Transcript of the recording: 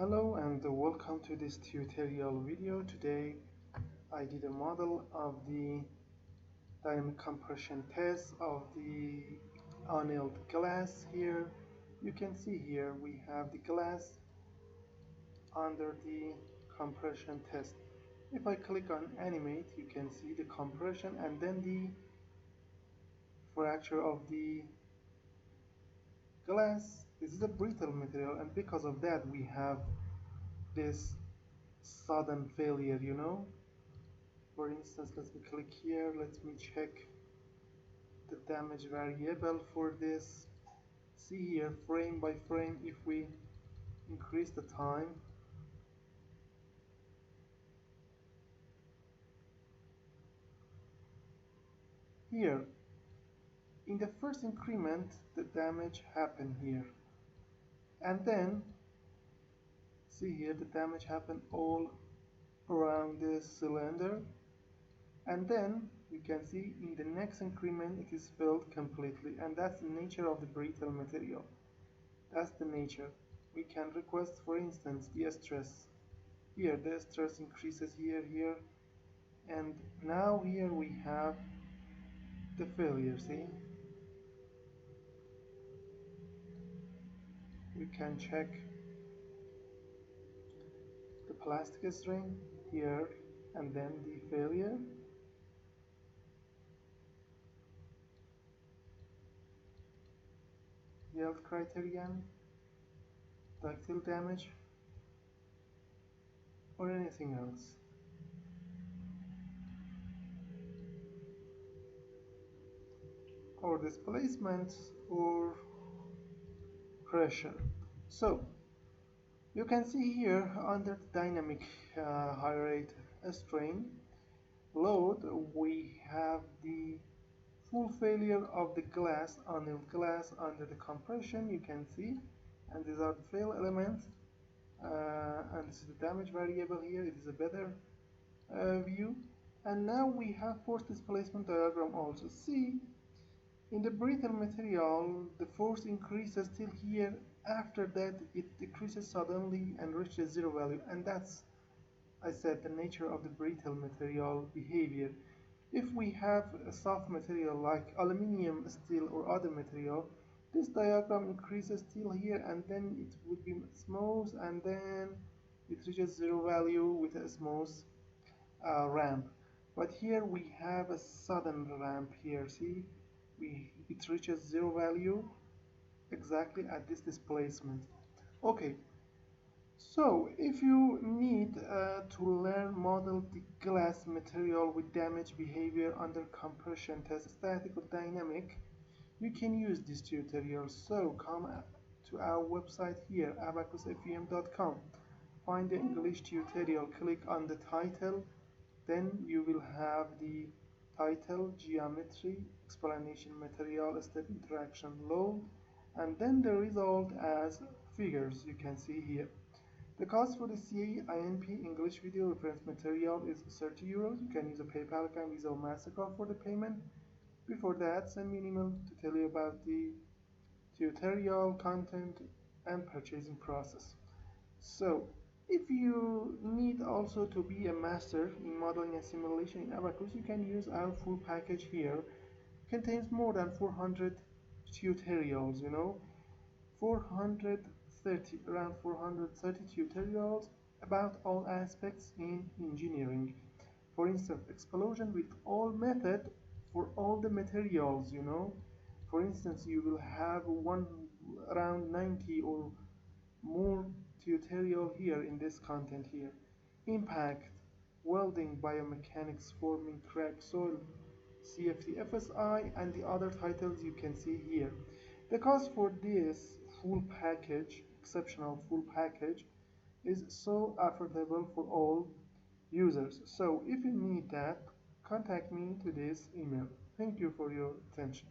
Hello and welcome to this tutorial video. Today I did a model of the dynamic compression test of the annealed glass. Here you can see here we have the glass under the compression test. If I click on animate, you can see the compression and then the fracture of the glass. This is a brittle material, and because of that we have this sudden failure. For instance, let me click here, let me check the damage variable for this. See here, frame by frame, if we increase the time, here in the first increment the damage happened here, and then see here the damage happened all around this cylinder, and then you can see in the next increment it is filled completely, and that's the nature of the brittle material. That's the nature. We can request, for instance, the stress. Here the stress increases here, and now here we have the failure. See, we can check the plastic string here and then the failure. Yield criterion, ductile damage, or anything else. Or displacement or pressure. So you can see here under the dynamic high rate strain load we have the full failure of the glass, annealed glass under the compression, you can see, and these are the fail elements, and this is the damage variable here. It is a better view. And now we have force displacement diagram also. See, in the brittle material the force increases till here, after that it decreases suddenly and reaches zero value, and that's, I said, the nature of the brittle material behavior. If we have a soft material like aluminium, steel, or other material, this diagram increases till here, and then it would be smooth, and then it reaches zero value with a smooth ramp. But here we have a sudden ramp here. See, it reaches zero value exactly at this displacement. Okay, so if you need to learn model the glass material with damage behavior under compression test, static or dynamic, you can use this tutorial. So come to our website here, abaqusfem.com, find the English tutorial, click on the title, then you will have the title, geometry, explanation, material, step, interaction, load, and then the result as figures you can see here. The cost for the CAINP English video reference material is 30 euros. You can use a PayPal account, Visa, or MasterCard for the payment. Before that, send me an email to tell you about the tutorial, content, and purchasing process. So, if you need also to be a master in modeling and simulation in Abaqus, you can use our full package here. It contains more than 400 tutorials, around 430 tutorials about all aspects in engineering. For instance, explosion with all method for all the materials. For instance, you will have around 90 or more tutorial here in this content here. Impact, welding, biomechanics, forming, crack, soil, CFD, FSI, and the other titles you can see here. The cost for this full package, exceptional full package, is so affordable for all users. So if you need that, contact me to this email. Thank you for your attention.